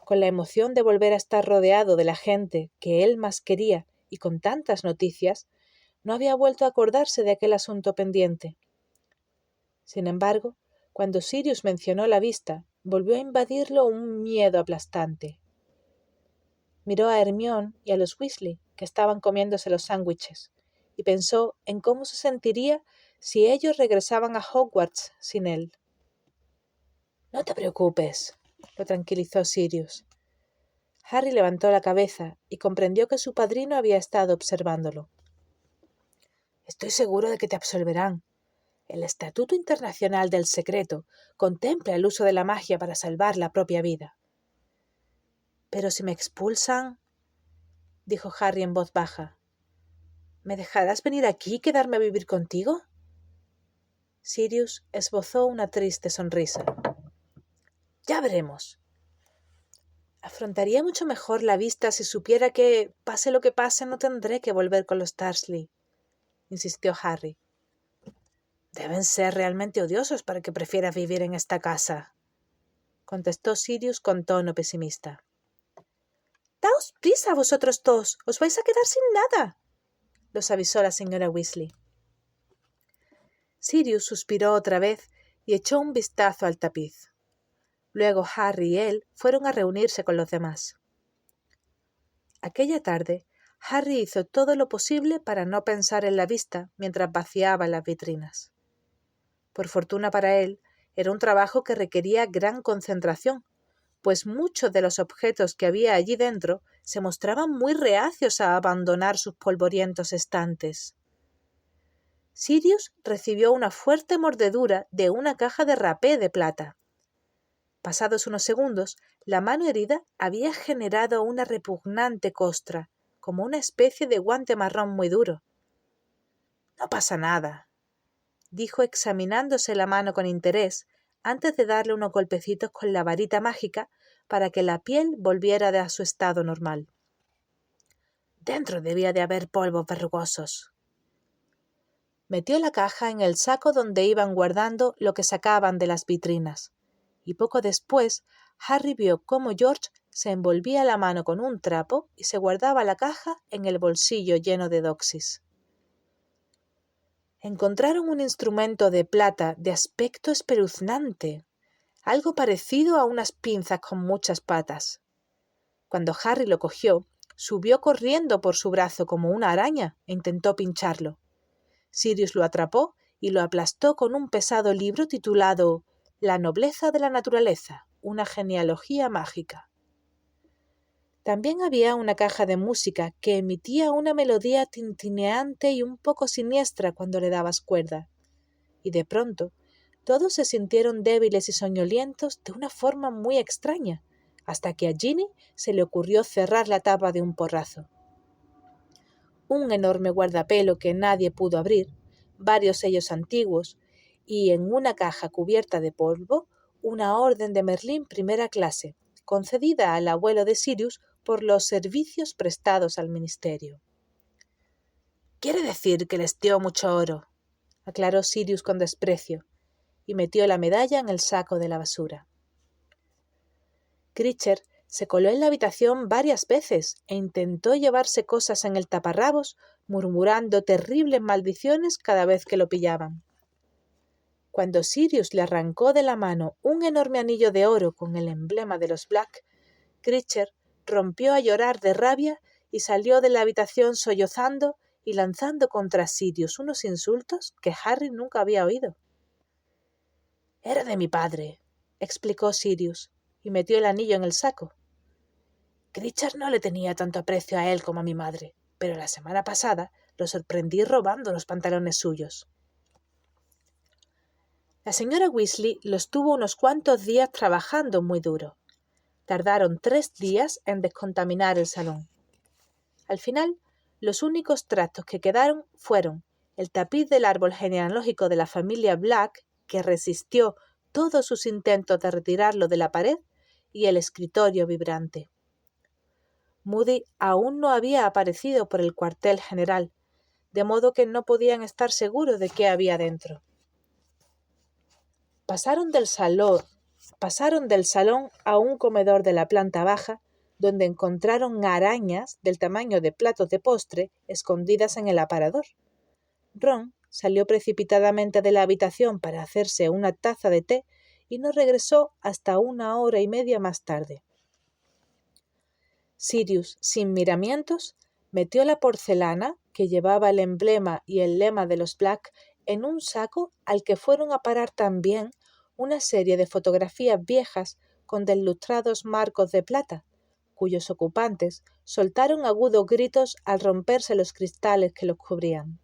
Con la emoción de volver a estar rodeado de la gente que él más quería y con tantas noticias, no había vuelto a acordarse de aquel asunto pendiente. Sin embargo, cuando Sirius mencionó la vista, volvió a invadirlo un miedo aplastante. Miró a Hermione y a los Weasley, que estaban comiéndose los sándwiches, y pensó en cómo se sentiría si ellos regresaban a Hogwarts sin él. «No te preocupes», lo tranquilizó Sirius. Harry levantó la cabeza y comprendió que su padrino había estado observándolo. «Estoy seguro de que te absolverán. El Estatuto Internacional del Secreto contempla el uso de la magia para salvar la propia vida». «Pero si me expulsan», dijo Harry en voz baja, «¿me dejarás venir aquí y quedarme a vivir contigo?» Sirius esbozó una triste sonrisa. «Ya veremos. Afrontaría mucho mejor la vista si supiera que, pase lo que pase, no tendré que volver con los Dursley», insistió Harry. «Deben ser realmente odiosos para que prefieras vivir en esta casa», contestó Sirius con tono pesimista. «Daos prisa, vosotros dos, os vais a quedar sin nada», los avisó la señora Weasley. Sirius suspiró otra vez y echó un vistazo al tapiz. Luego Harry y él fueron a reunirse con los demás. Aquella tarde, Harry hizo todo lo posible para no pensar en la vista mientras vaciaba las vitrinas. Por fortuna para él, era un trabajo que requería gran concentración, pues muchos de los objetos que había allí dentro se mostraban muy reacios a abandonar sus polvorientos estantes. Sirius recibió una fuerte mordedura de una caja de rapé de plata. Pasados unos segundos, la mano herida había generado una repugnante costra, como una especie de guante marrón muy duro. «No pasa nada», dijo examinándose la mano con interés, antes de darle unos golpecitos con la varita mágica para que la piel volviera a su estado normal. Dentro debía de haber polvos verrugosos. Metió la caja en el saco donde iban guardando lo que sacaban de las vitrinas, y poco después Harry vio cómo George se envolvía la mano con un trapo y se guardaba la caja en el bolsillo lleno de doxis. Encontraron un instrumento de plata de aspecto espeluznante, algo parecido a unas pinzas con muchas patas. Cuando Harry lo cogió, subió corriendo por su brazo como una araña e intentó pincharlo. Sirius lo atrapó y lo aplastó con un pesado libro titulado La nobleza de la naturaleza, una genealogía mágica. También había una caja de música que emitía una melodía tintineante y un poco siniestra cuando le dabas cuerda. Y de pronto, todos se sintieron débiles y soñolientos de una forma muy extraña, hasta que a Ginny se le ocurrió cerrar la tapa de un porrazo. Un enorme guardapelo que nadie pudo abrir, varios sellos antiguos y, en una caja cubierta de polvo, una orden de Merlín primera clase, concedida al abuelo de Sirius por los servicios prestados al ministerio. «Quiere decir que les dio mucho oro», aclaró Sirius con desprecio, y metió la medalla en el saco de la basura. Critcher se coló en la habitación varias veces e intentó llevarse cosas en el taparrabos, murmurando terribles maldiciones cada vez que lo pillaban. Cuando Sirius le arrancó de la mano un enorme anillo de oro con el emblema de los Black, Critcher rompió a llorar de rabia y salió de la habitación sollozando y lanzando contra Sirius unos insultos que Harry nunca había oído. «Era de mi padre», explicó Sirius, y metió el anillo en el saco. «Critcher no le tenía tanto aprecio a él como a mi madre, pero la semana pasada lo sorprendí robando los pantalones suyos». La señora Weasley los tuvo unos cuantos días trabajando muy duro. Tardaron 3 días en descontaminar el salón. Al final, los únicos trastos que quedaron fueron el tapiz del árbol genealógico de la familia Black, que resistió todos sus intentos de retirarlo de la pared, y el escritorio vibrante. Moody aún no había aparecido por el cuartel general, de modo que no podían estar seguros de qué había dentro. Pasaron del salón a un comedor de la planta baja, donde encontraron arañas del tamaño de platos de postre escondidas en el aparador. Ron salió precipitadamente de la habitación para hacerse una taza de té y no regresó hasta 1 hora y media más tarde. Sirius, sin miramientos, metió la porcelana, que llevaba el emblema y el lema de los Black, en un saco al que fueron a parar también una serie de fotografías viejas con deslustrados marcos de plata, cuyos ocupantes soltaron agudos gritos al romperse los cristales que los cubrían.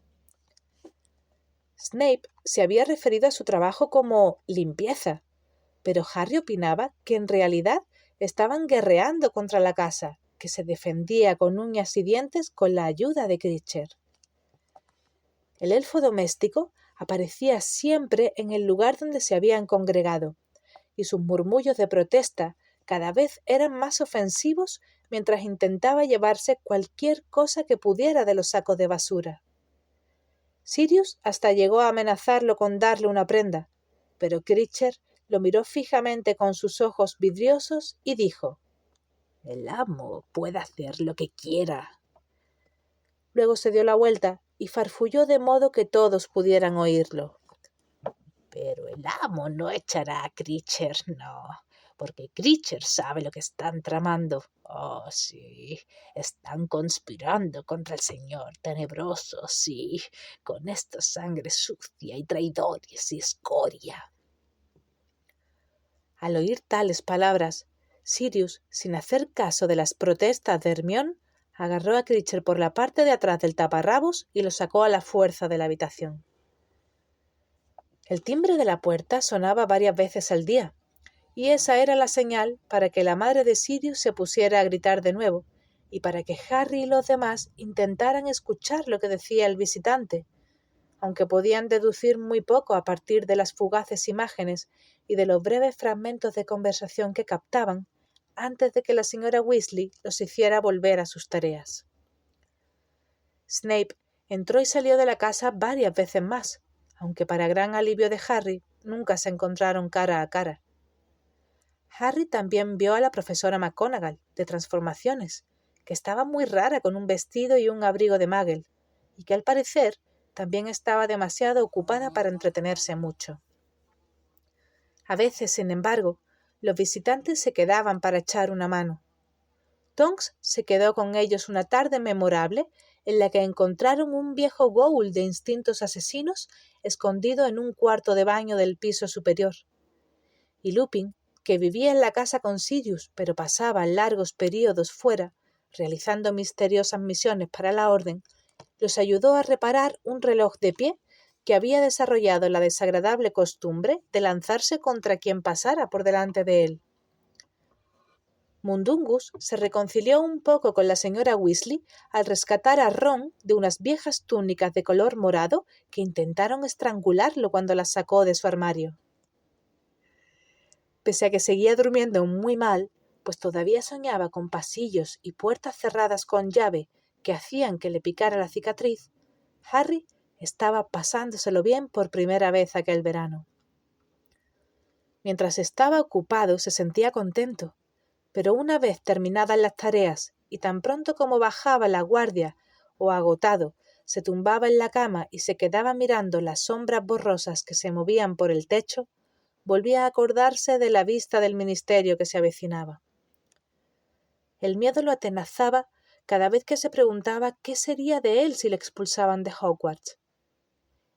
Snape se había referido a su trabajo como limpieza, pero Harry opinaba que en realidad estaban guerreando contra la casa, que se defendía con uñas y dientes con la ayuda de Critcher. El elfo doméstico aparecía siempre en el lugar donde se habían congregado, y sus murmullos de protesta cada vez eran más ofensivos mientras intentaba llevarse cualquier cosa que pudiera de los sacos de basura. Sirius hasta llegó a amenazarlo con darle una prenda, pero Critcher lo miró fijamente con sus ojos vidriosos y dijo: «El amo puede hacer lo que quiera». Luego se dio la vuelta y farfulló de modo que todos pudieran oírlo. «Pero el amo no echará a Critcher, no, porque Critcher sabe lo que están tramando. Oh, sí, están conspirando contra el señor tenebroso, sí, con esta sangre sucia y traidores y escoria». Al oír tales palabras, Sirius, sin hacer caso de las protestas de Hermione, agarró a Critcher por la parte de atrás del taparrabos y lo sacó a la fuerza de la habitación. El timbre de la puerta sonaba varias veces al día, y esa era la señal para que la madre de Sirius se pusiera a gritar de nuevo, y para que Harry y los demás intentaran escuchar lo que decía el visitante, aunque podían deducir muy poco a partir de las fugaces imágenes y de los breves fragmentos de conversación que captaban antes de que la señora Weasley los hiciera volver a sus tareas. Snape entró y salió de la casa varias veces más, aunque para gran alivio de Harry nunca se encontraron cara a cara. Harry también vio a la profesora McGonagall de transformaciones, que estaba muy rara con un vestido y un abrigo de Muggle, y que al parecer también estaba demasiado ocupada para entretenerse mucho. A veces, sin embargo, los visitantes se quedaban para echar una mano. Tonks se quedó con ellos una tarde memorable en la que encontraron un viejo ghoul de instintos asesinos escondido en un cuarto de baño del piso superior. Y Lupin, que vivía en la casa con Sirius pero pasaba largos períodos fuera, realizando misteriosas misiones para la Orden, los ayudó a reparar un reloj de pie que había desarrollado la desagradable costumbre de lanzarse contra quien pasara por delante de él. Mundungus se reconcilió un poco con la señora Weasley al rescatar a Ron de unas viejas túnicas de color morado que intentaron estrangularlo cuando las sacó de su armario. Pese a que seguía durmiendo muy mal, pues todavía soñaba con pasillos y puertas cerradas con llave que hacían que le picara la cicatriz, Harry estaba pasándoselo bien por primera vez aquel verano. Mientras estaba ocupado se sentía contento, pero una vez terminadas las tareas y tan pronto como bajaba la guardia o agotado, se tumbaba en la cama y se quedaba mirando las sombras borrosas que se movían por el techo, volvía a acordarse de la vista del ministerio que se avecinaba. El miedo lo atenazaba cada vez que se preguntaba qué sería de él si le expulsaban de Hogwarts.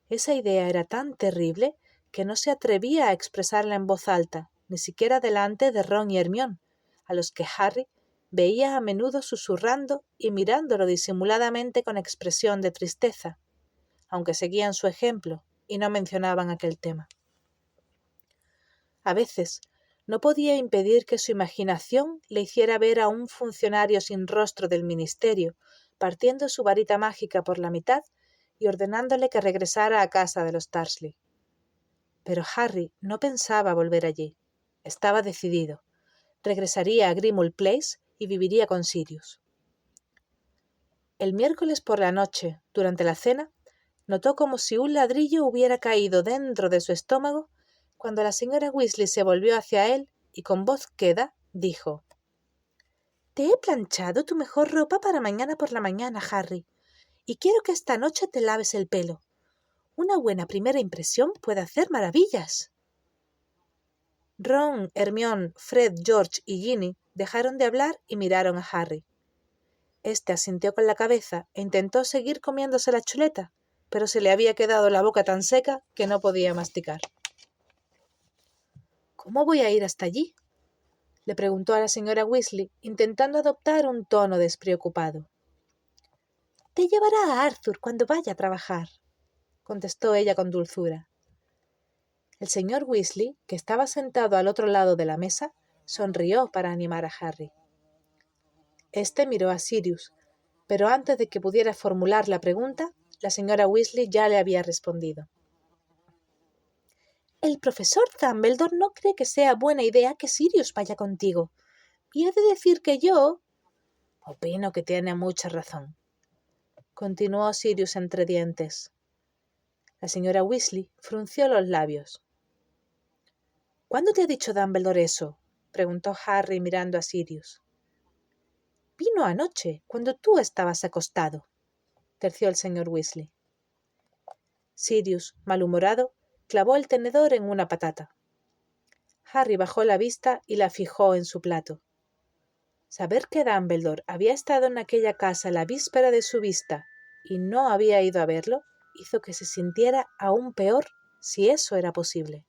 Esa idea era tan terrible que no se atrevía a expresarla en voz alta, ni siquiera delante de Ron y Hermione, a los que Harry veía a menudo susurrando y mirándolo disimuladamente con expresión de tristeza, aunque seguían su ejemplo y no mencionaban aquel tema. A veces no podía impedir que su imaginación le hiciera ver a un funcionario sin rostro del ministerio, partiendo su varita mágica por la mitad y ordenándole que regresara a casa de los Dursley. Pero Harry no pensaba volver allí. Estaba decidido. Regresaría a Grimmauld Place y viviría con Sirius. El miércoles por la noche, durante la cena, notó como si un ladrillo hubiera caído dentro de su estómago cuando la señora Weasley se volvió hacia él y con voz queda dijo: «Te he planchado tu mejor ropa para mañana por la mañana, Harry, y quiero que esta noche te laves el pelo. Una buena primera impresión puede hacer maravillas». Ron, Hermione, Fred, George y Ginny dejaron de hablar y miraron a Harry. Este asintió con la cabeza e intentó seguir comiéndose la chuleta, pero se le había quedado la boca tan seca que no podía masticar. «¿Cómo voy a ir hasta allí?», le preguntó a la señora Weasley, intentando adoptar un tono despreocupado. «Te llevará a Arthur cuando vaya a trabajar», contestó ella con dulzura. El señor Weasley, que estaba sentado al otro lado de la mesa, sonrió para animar a Harry. Este miró a Sirius, pero antes de que pudiera formular la pregunta, la señora Weasley ya le había respondido. «El profesor Dumbledore no cree que sea buena idea que Sirius vaya contigo. Y he de decir que yo...» «Opino que tiene mucha razón», continuó Sirius entre dientes. La señora Weasley frunció los labios. «¿Cuándo te ha dicho Dumbledore eso?», preguntó Harry mirando a Sirius. «Vino anoche, cuando tú estabas acostado», terció el señor Weasley. Sirius, malhumorado, clavó el tenedor en una patata. Harry bajó la vista y la fijó en su plato. Saber que Dumbledore había estado en aquella casa la víspera de su vista y no había ido a verlo hizo que se sintiera aún peor, si eso era posible.